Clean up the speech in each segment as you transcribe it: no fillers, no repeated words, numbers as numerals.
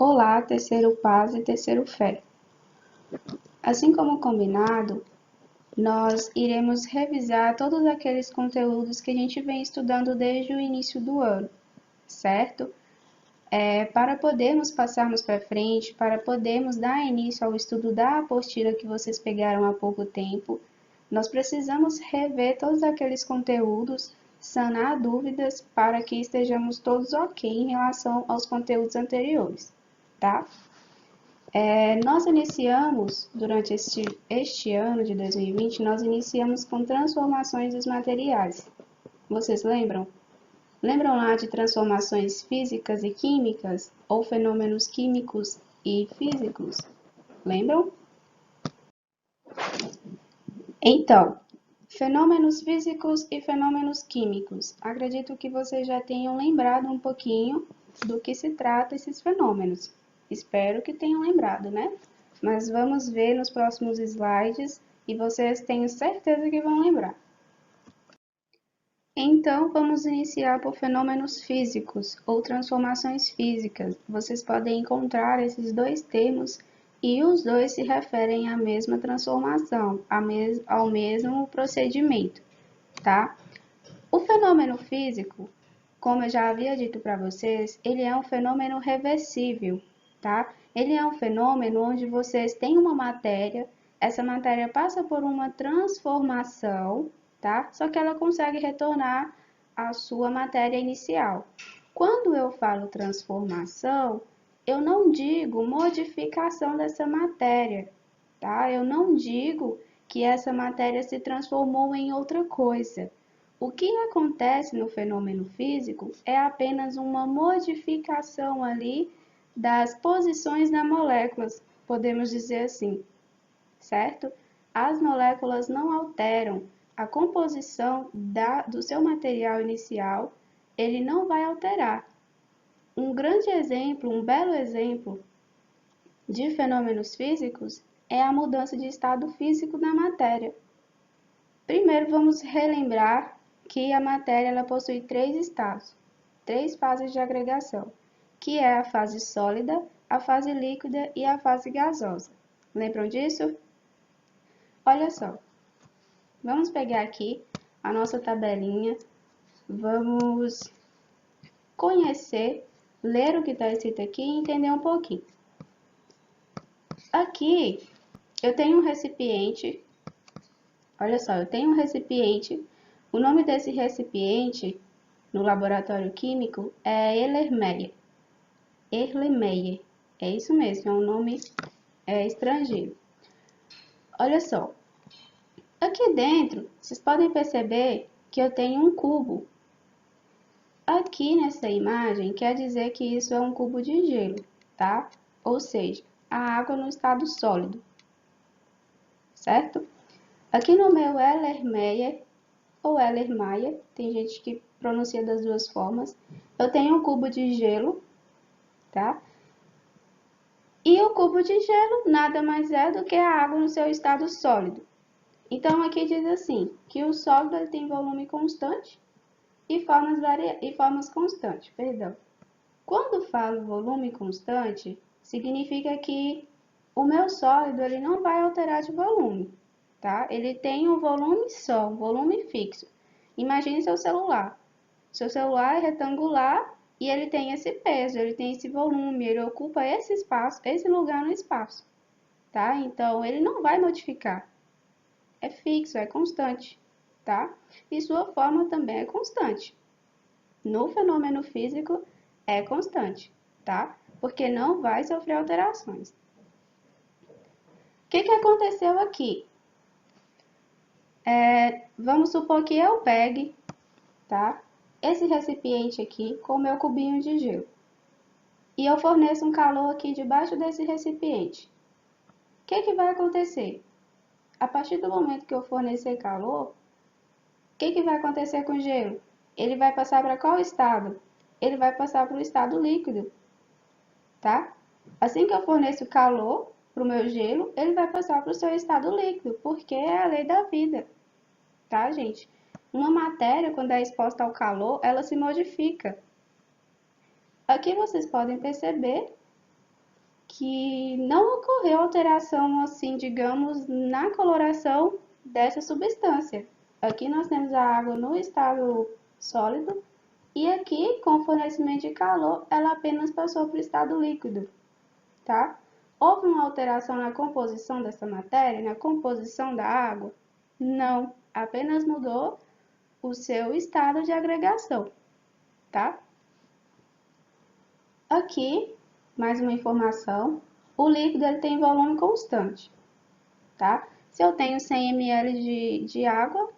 Olá, terceiro paz e terceiro fé. Assim como combinado, nós iremos revisar todos aqueles conteúdos que a gente vem estudando desde o início do ano, certo? Para podermos passarmos para frente, para podermos dar início ao estudo da apostila que vocês pegaram há pouco tempo, nós precisamos rever todos aqueles conteúdos, sanar dúvidas para que estejamos todos ok em relação aos conteúdos anteriores, tá? Nós iniciamos, durante este ano de 2020, nós iniciamos com transformações dos materiais. Vocês lembram? Lembram lá de transformações físicas e químicas, ou fenômenos químicos e físicos? Lembram? Então, fenômenos físicos e fenômenos químicos. Acredito que vocês já tenham lembrado um pouquinho do que se trata esses fenômenos. Espero que tenham lembrado, né? Mas vamos ver nos próximos slides e vocês tenho certeza que vão lembrar. Então, vamos iniciar por fenômenos físicos ou transformações físicas. Vocês podem encontrar esses dois termos e os dois se referem à mesma transformação, ao mesmo procedimento, tá? O fenômeno físico, como eu já havia dito para vocês, ele é um fenômeno reversível, tá? Ele é um fenômeno onde vocês têm uma matéria, essa matéria passa por uma transformação, tá? Só que ela consegue retornar à sua matéria inicial. Quando eu falo transformação, eu não digo modificação dessa matéria, tá? Eu não digo que essa matéria se transformou em outra coisa. O que acontece no fenômeno físico é apenas uma modificação ali das posições das moléculas, podemos dizer assim, certo? As moléculas não alteram a composição do seu material inicial, ele não vai alterar. Um grande exemplo, um belo exemplo de fenômenos físicos é a mudança de estado físico da matéria. Primeiro, vamos relembrar que a matéria ela possui três estados, três fases de agregação, que é a fase sólida, a fase líquida e a fase gasosa. Lembram disso? Olha só, vamos pegar aqui a nossa tabelinha, vamos conhecer, ler o que está escrito aqui e entender um pouquinho. Aqui eu tenho um recipiente, olha só, eu tenho um recipiente, o nome desse recipiente no laboratório químico é Erlenmeyer. Erlenmeyer, é isso mesmo, é um nome estrangeiro. Olha só, aqui dentro, vocês podem perceber que eu tenho um cubo. Aqui nessa imagem, quer dizer que isso é um cubo de gelo, tá? Ou seja, a água no estado sólido, certo? Aqui no meu Erlenmeyer, ou Erlenmeyer, tem gente que pronuncia das duas formas, eu tenho um cubo de gelo, tá? E o cubo de gelo nada mais é do que a água no seu estado sólido. Então, aqui diz assim, que o sólido ele tem volume constante e formas constantes. Perdão. Quando falo volume constante, significa que o meu sólido ele não vai alterar de volume, tá? Ele tem um volume só, um volume fixo. Imagine seu celular. Seu celular é retangular e ele tem esse peso, ele tem esse volume, ele ocupa esse espaço, esse lugar no espaço, tá? Então, ele não vai modificar. É fixo, é constante, tá? E sua forma também é constante. No fenômeno físico, é constante, tá? Porque não vai sofrer alterações. O que aconteceu aqui? Vamos supor que eu pegue, tá? Esse recipiente aqui com o meu cubinho de gelo. E eu forneço um calor aqui debaixo desse recipiente. O que vai acontecer? A partir do momento que eu fornecer calor, o que vai acontecer com o gelo? Ele vai passar para qual estado? Ele vai passar para o estado líquido, tá? Assim que eu forneço calor para o meu gelo, ele vai passar para o seu estado líquido, porque é a lei da vida, tá, gente? Uma matéria, quando é exposta ao calor, ela se modifica. Aqui vocês podem perceber que não ocorreu alteração, assim, digamos, na coloração dessa substância. Aqui nós temos a água no estado sólido e aqui, com o fornecimento de calor, ela apenas passou para o estado líquido, tá? Houve uma alteração na composição dessa matéria, na composição da água? Não, apenas mudou o seu estado de agregação, tá? Aqui, mais uma informação, o líquido ele tem volume constante, tá? Se eu tenho 100 ml de água,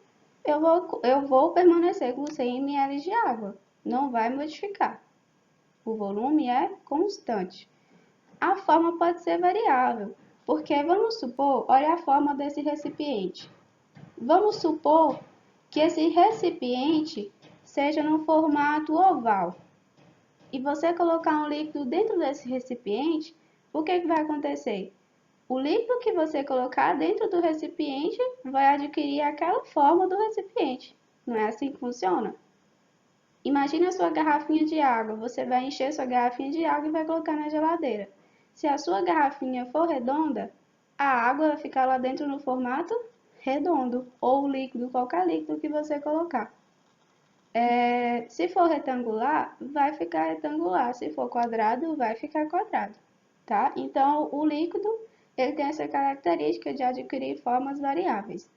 eu vou permanecer com 100 ml de água, não vai modificar. O volume é constante. A forma pode ser variável, porque vamos supor, olha a forma desse recipiente. Vamos supor que esse recipiente seja no formato oval e você colocar um líquido dentro desse recipiente, o que vai acontecer? O líquido que você colocar dentro do recipiente vai adquirir aquela forma do recipiente. Não é assim que funciona? Imagine a sua garrafinha de água. Você vai encher sua garrafinha de água e vai colocar na geladeira. Se a sua garrafinha for redonda, a água vai ficar lá dentro no formato redondo, ou líquido, qualquer líquido que você colocar. Se for retangular, vai ficar retangular. Se for quadrado, vai ficar quadrado, tá? Então, o líquido, ele tem essa característica de adquirir formas variáveis,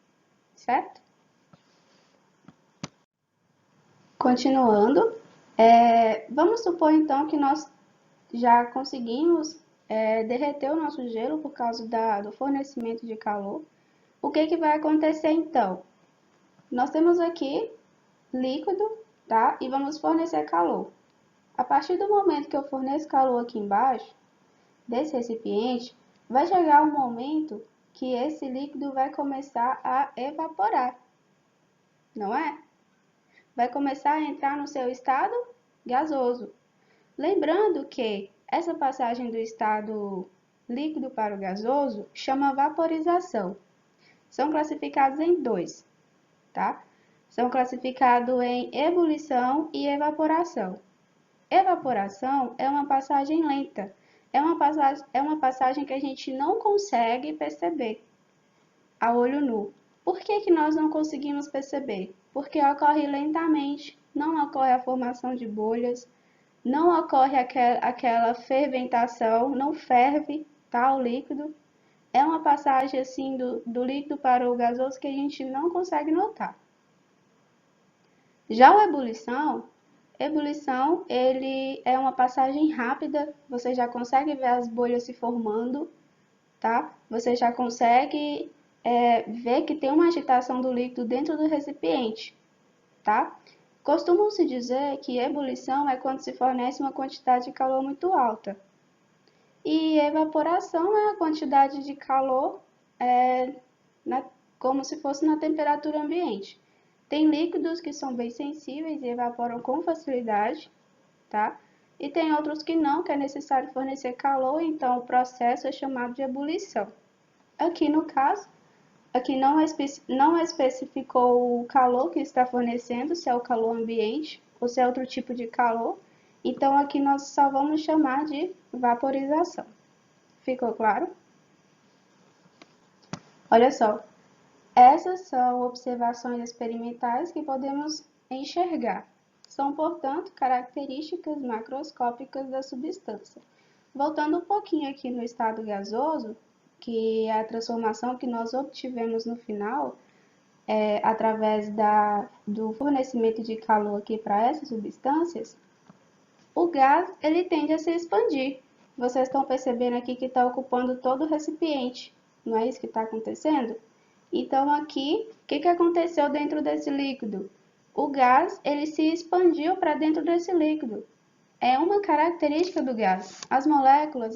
certo? Continuando, vamos supor então que nós já conseguimos derreter o nosso gelo por causa do fornecimento de calor. O que vai acontecer então? Nós temos aqui líquido, tá? E vamos fornecer calor. A partir do momento que eu forneço calor aqui embaixo, desse recipiente, vai chegar um momento que esse líquido vai começar a evaporar, não é? Vai começar a entrar no seu estado gasoso. Lembrando que essa passagem do estado líquido para o gasoso chama vaporização. São classificados em dois, tá? São classificados em ebulição e evaporação. Evaporação é uma passagem lenta, é uma passagem que a gente não consegue perceber a olho nu. Por que nós não conseguimos perceber? Porque ocorre lentamente, não ocorre a formação de bolhas, não ocorre aquela fermentação, não ferve, tá, o líquido. É uma passagem assim do líquido para o gasoso que a gente não consegue notar. Já o ebulição ele é uma passagem rápida, você já consegue ver as bolhas se formando, tá? Você já consegue ver que tem uma agitação do líquido dentro do recipiente, tá? Costumam-se dizer que ebulição é quando se fornece uma quantidade de calor muito alta. E evaporação é a quantidade de calor como se fosse na temperatura ambiente. Tem líquidos que são bem sensíveis e evaporam com facilidade, tá? E tem outros que não, que é necessário fornecer calor, então o processo é chamado de ebulição. Aqui no caso, aqui não especificou o calor que está fornecendo, se é o calor ambiente ou se é outro tipo de calor. Então, aqui nós só vamos chamar de vaporização. Ficou claro? Olha só, essas são observações experimentais que podemos enxergar. São, portanto, características macroscópicas da substância. Voltando um pouquinho aqui no estado gasoso, que é a transformação que nós obtivemos no final, através do fornecimento de calor aqui para essas substâncias, o gás ele tende a se expandir. Vocês estão percebendo aqui que está ocupando todo o recipiente, não é isso que está acontecendo? Então aqui, o que aconteceu dentro desse líquido? O gás ele se expandiu para dentro desse líquido. É uma característica do gás. As moléculas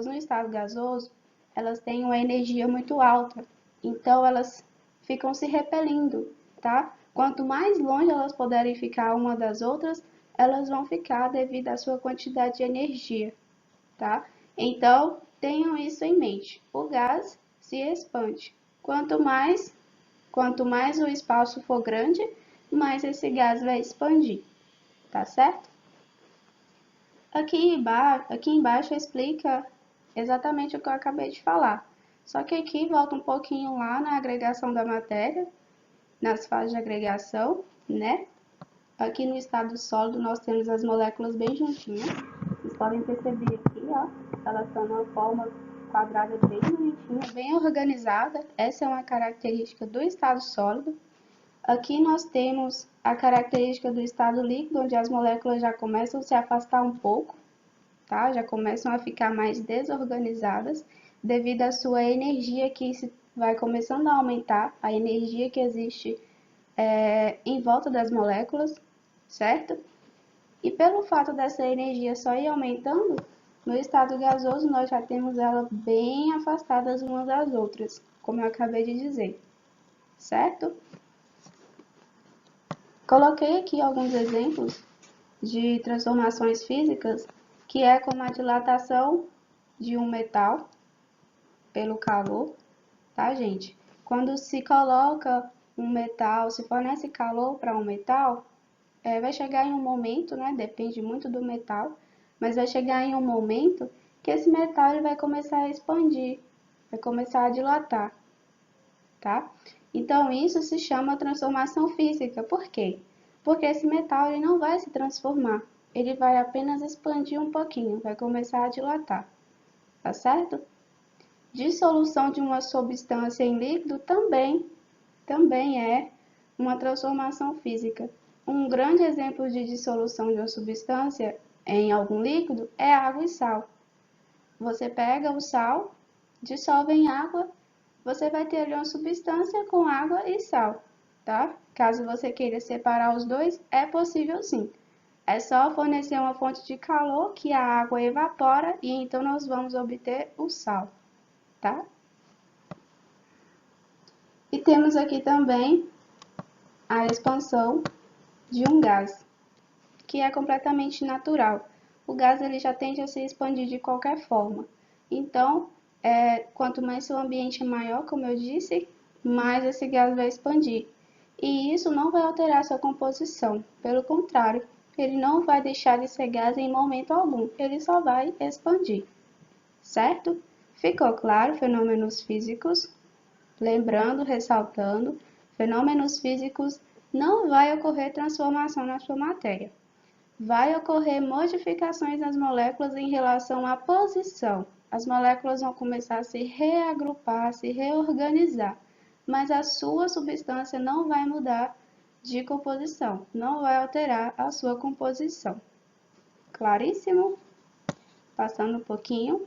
no estado gasoso, elas têm uma energia muito alta, então elas ficam se repelindo, tá? Quanto mais longe elas puderem ficar uma das outras, elas vão ficar devido à sua quantidade de energia, tá? Então, tenham isso em mente. O gás se expande. Quanto mais o espaço for grande, mais esse gás vai expandir, tá certo? Aqui embaixo explica exatamente o que eu acabei de falar. Só que aqui volta um pouquinho lá na agregação da matéria, nas fases de agregação, né? Aqui no estado sólido nós temos as moléculas bem juntinhas. Vocês podem perceber aqui, ó, elas estão numa forma quadrada bem bonitinha, bem organizada. Essa é uma característica do estado sólido. Aqui nós temos a característica do estado líquido, onde as moléculas já começam a se afastar um pouco, tá? Já começam a ficar mais desorganizadas, devido à sua energia que vai começando a aumentar, a energia que existe em volta das moléculas, certo? E pelo fato dessa energia só ir aumentando, no estado gasoso nós já temos ela bem afastadas umas das outras, como eu acabei de dizer, certo? Coloquei aqui alguns exemplos de transformações físicas, que é como a dilatação de um metal pelo calor, tá, gente? Quando se coloca um metal, se fornece calor para um metal, vai chegar em um momento, né? Depende muito do metal, mas vai chegar em um momento que esse metal ele vai começar a expandir, vai começar a dilatar, tá? Então isso se chama transformação física. Por quê? Porque esse metal ele não vai se transformar, ele vai apenas expandir um pouquinho, vai começar a dilatar, tá certo? Dissolução de uma substância em líquido também é uma transformação física. Um grande exemplo de dissolução de uma substância em algum líquido é água e sal. Você pega o sal, dissolve em água, você vai ter ali uma substância com água e sal, tá? Caso você queira separar os dois, é possível sim. É só fornecer uma fonte de calor que a água evapora e então nós vamos obter o sal, tá? E temos aqui também a expansão de um gás, que é completamente natural. O gás ele já tende a se expandir de qualquer forma. Então, quanto mais seu ambiente é maior, como eu disse, mais esse gás vai expandir. E isso não vai alterar sua composição. Pelo contrário, ele não vai deixar de ser gás em momento algum. Ele só vai expandir. Certo? Ficou claro? Fenômenos físicos. Lembrando, ressaltando, fenômenos físicos não vai ocorrer transformação na sua matéria. Vai ocorrer modificações nas moléculas em relação à posição. As moléculas vão começar a se reagrupar, a se reorganizar, mas a sua substância não vai mudar de composição, não vai alterar a sua composição. Claríssimo? Passando um pouquinho.